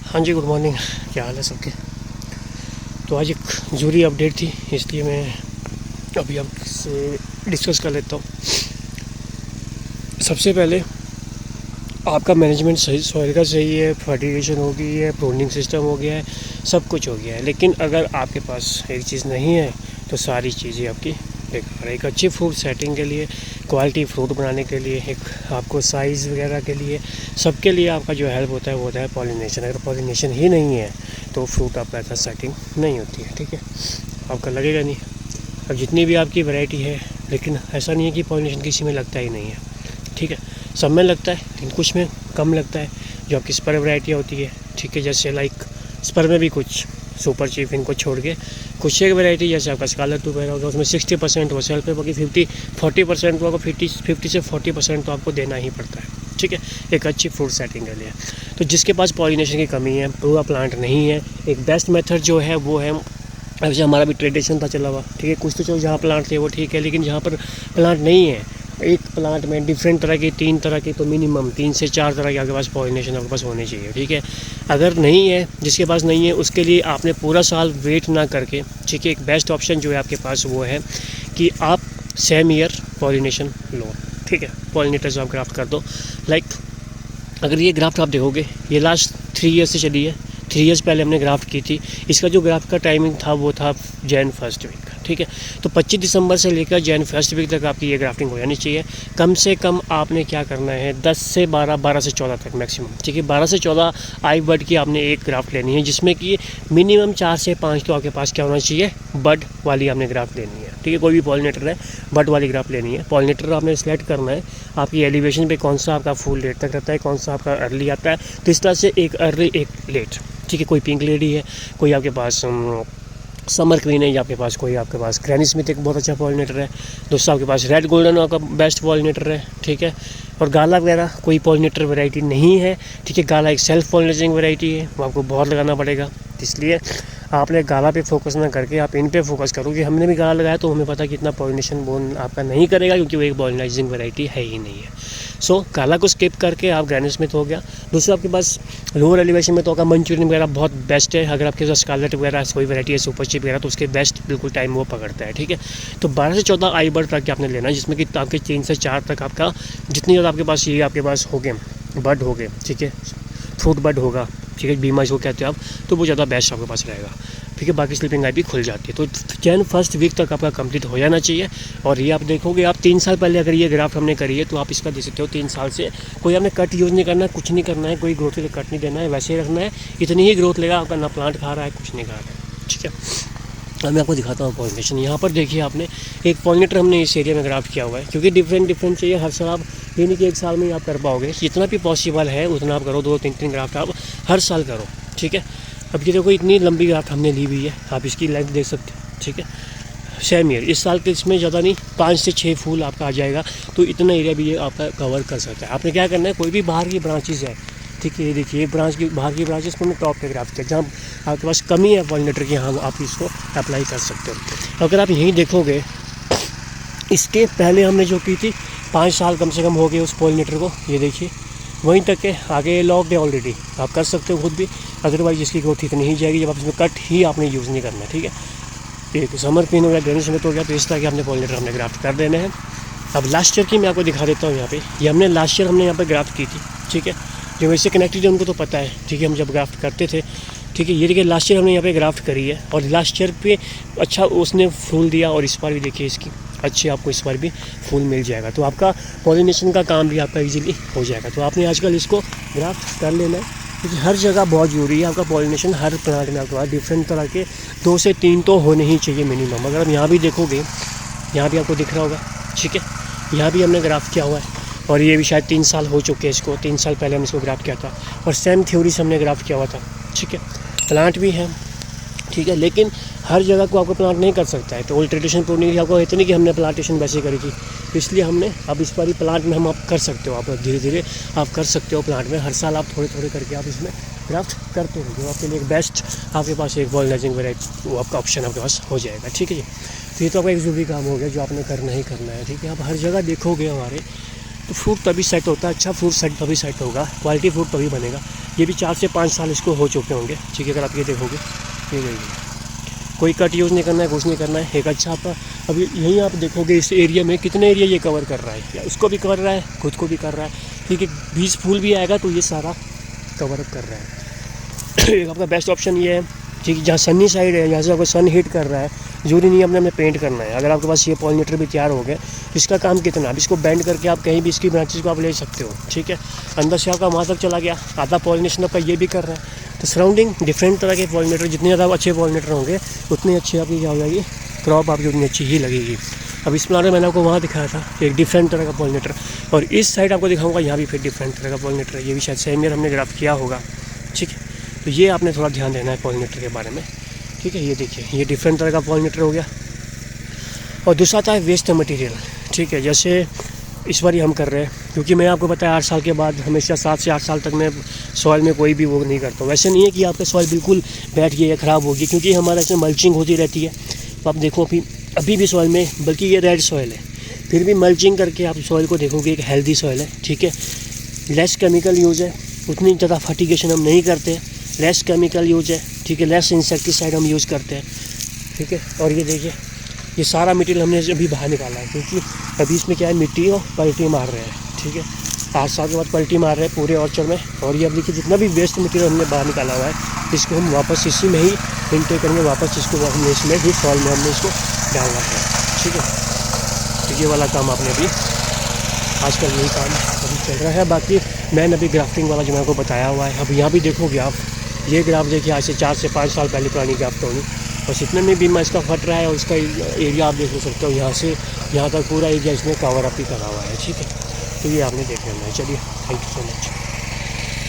हाँ जी, good morning. क्या हाल है सबके। तो आज एक ज़रूरी अपडेट थी, इसलिए मैं अभी आपसे डिस्कस कर लेता हूँ। सबसे पहले आपका मैनेजमेंट सही, सॉइल का सही है, फर्टिलाइजेशन हो गई है, प्रूनिंग सिस्टम हो गया है, सब कुछ हो गया है। लेकिन अगर आपके पास एक चीज़ नहीं है तो सारी चीज़ें आपकी बेकार है। एक अच्छी फ्रूट सेटिंग के लिए, क्वालिटी फ्रूट बनाने के लिए, एक आपको साइज़ वगैरह के लिए, सबके लिए आपका जो हेल्प होता है वो होता है पॉलिनेशन। अगर पॉलिनेशन ही नहीं है तो फ्रूट आपका ऐसा सेटिंग नहीं होती है, ठीक है। आपका लगेगा नहीं। अब जितनी भी आपकी वैरायटी है, लेकिन ऐसा नहीं है कि पॉलिनेशन किसी में लगता ही नहीं है, ठीक है। सब में लगता है लेकिन कुछ में कम लगता है। जो आपकी स्पर वैरायटियाँ होती है, ठीक है, जैसे लाइक स्पर में भी कुछ सुपर चीफ इनको छोड़ के कुछ एक वैरायटी जैसे आपका स्कारलेट टूबेरा होगा, उसमें 60% वो सेल पे, बाकी 40% तो आपको 50 से 40% तो आपको देना ही पड़ता है, ठीक है, एक अच्छी फ्रूट सेटिंग के लिए। तो जिसके पास पॉलिनेशन की कमी है, पूरा प्लांट नहीं है, एक बेस्ट मेथड जो है वो है, वैसे हमारा भी ट्रेडिशन था चला हुआ, ठीक है, कुछ तो चलो जहाँ प्लांट थे वो ठीक है, लेकिन जहाँ पर प्लांट नहीं है, एक प्लांट में डिफरेंट तरह की 3 तरह की तो मिनिमम 3 से 4 तरह के आपके पास पॉलिनेशन आपके पास होने चाहिए, ठीक है। अगर नहीं है, जिसके पास नहीं है, उसके लिए आपने पूरा साल वेट ना करके, ठीक है, एक बेस्ट ऑप्शन जो है आपके पास वो है कि आप सेम ईयर पॉलिनेशन लो, ठीक है। पॉलिनेटर से आप ग्राफ्ट कर दो। लाइक अगर ये ग्राफ्ट आप देखोगे, ये लास्ट 3 ईयर से चली है। 3 ईयर्स पहले हमने ग्राफ्ट की थी। इसका जो ग्राफ्ट का टाइमिंग था वो था जैन फर्स्ट वीक, ठीक है। तो 25 दिसंबर से लेकर जैन फर्स्ट वीक तक आपकी ये ग्राफ्टिंग हो जानी चाहिए। कम से कम आपने क्या करना है, 10 से 12, 12 से 14 तक मैक्सिमम, ठीक है। 12 से 14 आई बड की आपने एक ग्राफ्ट लेनी है, जिसमें कि मिनिमम 4 से 5 तो आपके पास क्या होना चाहिए, बड वाली आपने ग्राफ्ट लेनी है, ठीक है। कोई भी पॉलिनेटर है, बड वाली ग्राफ्ट लेनी है। पॉलिनेटर आपने सेलेक्ट करना है आपकी एलिवेशन पे, कौन सा आपका फुल लेट तक रहता है, कौन सा आपका अर्ली आता है। तो इस तरह से एक अर्ली एक लेट, ठीक है। कोई पिंक लेडी है, कोई आपके पास समर क्वीन है, या आपके पास कोई आपके पास ग्रैनी स्मिथ एक बहुत अच्छा पॉलिनेटर है। दोस्तों आपके पास रेड गोल्डन आपका बेस्ट पॉलिनेटर है, ठीक है। और गाला वगैरह कोई पॉलिनेटर वैरायटी नहीं है, ठीक है। गाला एक सेल्फ पॉलिनेटिंग वैरायटी है, वो आपको बहुत लगाना पड़ेगा। इसलिए आपने गाला पे फोकस ना करके आप इन पे फोकस करो कि हमने भी गाला लगाया तो हमें पता कि इतना पॉलिनेशन बोन आपका नहीं करेगा, क्योंकि वो एक पॉलिनाइजिंग वैरायटी है ही नहीं है। सो गाला को स्किप करके आप ग्रैनी स्मिथ हो गया। दूसरा आपके पास लोअर एलिवेशन में तो होगा मंचूरियन वगैरह बहुत बेस्ट है। अगर आपके पास स्कारलेट वगैरह कोई वैरायटी है, सुपर चिप वगैरह, तो उसके बेस्ट बिल्कुल टाइम वो पकड़ता है, ठीक है। तो 12 से 14 आई बर्ड तक आपने लेना है, जिसमें कि आपके 3 से 4 तक आपका जितनी ज़्यादा आपके पास ये आपके पास हो गए बर्ड हो गए, ठीक है, फ्रूट बर्ड होगा, ठीक है, बीमा इसको कहते हो आप, तो वो ज़्यादा बेस्ट आपके पास रहेगा, ठीक है। बाकी स्लीपिंग आई भी खुल जाती है। तो जैन फर्स्ट वीक तक आपका कंप्लीट हो जाना चाहिए। और ये आप देखोगे, आप 3 साल पहले अगर ये ग्राफ हमने करी है तो आप इसका देख सकते हो 3 साल से कोई आपने कट यूज़ नहीं करना है, कुछ नहीं करना है, कोई ग्रोथ के लिए कट नहीं देना है, वैसे ही रखना है। इतनी ही ग्रोथ लेगा आपका, ना प्लांट खा रहा है, कुछ नहीं खा रहा है, ठीक है। अब मैं आपको दिखाता हूँ पॉलिनेशन। यहाँ पर देखिए, आपने एक पॉलिनेटर हमने इस एरिया में ग्राफ्ट किया हुआ है, क्योंकि डिफरेंट चाहिए हर साल। आप ये नहीं कि एक साल में ही आप कर पाओगे, जितना भी पॉसिबल है उतना आप करो, 2-3 ग्राफ्ट आप हर साल करो, ठीक है। अब ये देखो, इतनी लंबी ग्राफ्ट हमने ली हुई है, आप इसकी लेंथ देख सकते हैं, ठीक है। सेम ईयर, इस साल के इसमें ज़्यादा नहीं, 5 से 6 फूल आपका आ जाएगा, तो इतना एरिया भी ये आपका कवर कर सकता है। आपने क्या करना है, कोई भी बाहर की ब्रांचेज़ है, ठीक है, ये देखिए ब्रांच की बाहर की ब्रांचेस को हमने टॉप पे ग्राफ्ट किया, जहाँ आपके पास कमी है पॉलिनेटर की, हाँ आप इसको अप्लाई कर सकते हो। अगर आप यहीं देखोगे, इसके पहले हमने जो की थी 5 साल कम से कम हो गए उस पॉलिनेटर को, ये देखिए वहीं तक के आगे लॉक्ड है ऑलरेडी, आप कर सकते हो खुद भी। अदरवाइज इसकी ग्रोथ इतनी ही जाएगी जब आप इसमें कट ही आपने यूज़ नहीं करना, ठीक है। एक समर पिन हो गया, ग्रैनी स्मिथ हो गया, तो इस तरह के आपने पॉलिनेटर हमने ग्राफ्ट कर देने हैं। अब लास्ट ईयर की मैं आपको दिखा देता हूँ। यहाँ पे ये हमने लास्ट ईयर हमने यहाँ पर ग्राफ्ट की थी, ठीक है। जो इससे कनेक्टेड है उनको तो पता है, ठीक है, हम जब ग्राफ्ट करते थे, ठीक है। ये देखिए लास्ट ईयर हमने यहाँ पे ग्राफ्ट करी है, और लास्ट ईयर पे अच्छा उसने फूल दिया, और इस बार भी देखिए इसकी अच्छी आपको इस बार भी फूल मिल जाएगा। तो आपका पॉलिनेशन का काम भी आपका इजीली हो जाएगा। तो आपने आजकल इसको ग्राफ्ट कर लेना है, क्योंकि हर जगह बहुत ज़रूरी है आपका पॉलिनेशन। हर प्लांट में आपके पास डिफरेंट तरह के 2 से 3 तो होने ही चाहिए मिनिमम। अगर आप यहाँ भी देखोगे, यहाँ भी आपको दिख रहा होगा, ठीक है, यहाँ भी हमने ग्राफ्ट किया हुआ है, और ये भी शायद 3 साल हो चुके हैं इसको, 3 साल पहले हमने इसको ग्राफ्ट किया था, और सेम थ्योरी से हमने ग्राफ्ट किया हुआ था, ठीक है। प्लांट भी है, ठीक है, लेकिन हर जगह को आपको प्लांट नहीं कर सकता है। तो ओल्ड ट्रेडिशन प्रूनिंग आपको इतनी कि हमने प्लांटेशन वैसे करी थी, इसलिए हमने अब इस बार ही प्लांट में हम आप कर सकते हो, आप धीरे धीरे आप कर सकते हो प्लांट में। हर साल आप थोड़े थोड़े करके आप इसमें ग्राफ्ट करते हो, जो आपके लिए एक बेस्ट आपके पास एक पॉलिनाइजिंग वैरायटी वो आपका ऑप्शन आपके पास हो जाएगा, ठीक है जी। तो ये तो आपका एक ज़रूरी काम हो गया जो आपने करना ही करना है, ठीक है। आप हर जगह देखोगे हमारे तो फ्रूट तभी सेट होता है, अच्छा फ्रूट सेट तभी सेट होगा, क्वालिटी फ्रूट तभी बनेगा ये भी 4 से 5 साल इसको हो चुके होंगे, ठीक है। अगर आप ये देखोगे, ये देखिए, कोई कट यूज़ नहीं करना है, कुछ नहीं करना है। एक अच्छा आपका अभी यहीं आप देखोगे इस एरिया में कितने एरिया ये कवर कर रहा है, या उसको भी कर रहा है, खुद को भी कर रहा है, ठीक है। 20 फूल भी आएगा तो ये सारा कवर अप कर रहा है। एक आपका बेस्ट ऑप्शन ये है, ठीक है, जहाँ सनी साइड है, जहाँ से आपको सन हिट कर रहा है, जरूरी नहीं अपने पेंट करना है। अगर आपके पास ये पॉलिनेटर भी तैयार हो गए, इसका काम कितना, अब इसको बेंड करके आप कहीं भी इसकी ब्रांचेस को आप ले सकते हो, ठीक है। अंदर से आपका वहाँ तक चला गया, आधा पॉलिनेशन आपका ये भी कर रहा है। तो सराउंडिंग डिफरेंट तरह के पॉलिनेटर, जितने ज़्यादा अच्छे पॉलिनेटर होंगे उतनी अच्छी आपकी क्या हो जाएगी, क्रॉप आपकी उतनी अच्छी ही लगेगी। अब इस प्लांट में मैंने आपको वहाँ दिखाया था एक डिफरेंट तरह का पॉलिनेटर, और इस साइड आपको दिखाऊंगा यहाँ भी फिर डिफरेंट तरह का पॉलिनेटर है। ये भी शायद सेम ईयर हमने ग्राफ किया होगा, ठीक है। तो ये आपने थोड़ा ध्यान देना है पॉलिनेटर के बारे में, ठीक है। ये देखिए, ये डिफरेंट तरह का पॉलिनेटर हो गया। और दूसरा आता है वेस्ट मटेरियल, ठीक है। जैसे इस बार ही हम कर रहे हैं, क्योंकि मैं आपको बताया 8 साल के बाद हमेशा 7 से 8 साल तक मैं सॉइल में कोई भी वो नहीं करता हूँ। वैसे नहीं है कि आपका सॉइल बिल्कुल बैठ गई या ख़राब होगी, क्योंकि हमारा इसमें मल्चिंग होती रहती है। तो आप देखो अभी भी सॉइल में, बल्कि ये रेड सॉइल है, फिर भी मल्चिंग करके आप सॉइल को देखोगे एक हेल्दी सॉइल है, ठीक है। लेस केमिकल यूज़ है, उतनी ज़्यादा फर्टिगेशन हम नहीं करते, लेस केमिकल यूज़ है, ठीक है। लेस इंसेक्टिसाइड हम यूज़ करते हैं, ठीक है। और ये देखिए, ये सारा मटेरियल हमने अभी बाहर निकाला है, क्योंकि अभी इसमें क्या है, मिट्टी और पलटी मार रहे हैं, ठीक है। 8 साल के बाद पलटी मार रहे हैं पूरे ऑर्चर्ड में। और ये अब देखिए, जितना भी वेस्ट मटेरियल हमने बाहर निकाला हुआ है, इसको हम वापस इसी में ही इनटेक करेंगे, वापस इसको हमने इसमें ही सॉइल में हमने इसको डालना है, ठीक है। तो ये वाला काम आपने अभी आजकल यही काम अभी चल रहा है। बाकी मैंने अभी ग्राफ्टिंग वाला जो मैं आपको बताया हुआ है, अब यहाँ भी देखोगे आप, ये ग्राफ देखिए आज से 4 से 5 साल पहले पुरानी ग्राफ तो होगी, बस इतने में भी मैं इसका फट रहा है। और इसका एरिया आप देख सकते हो, यहाँ से यहाँ तक पूरा एरिया इसमें कवर अप ही करा हुआ है, ठीक है। तो ये आपने देख लेना है। चलिए, थैंक यू सो मच।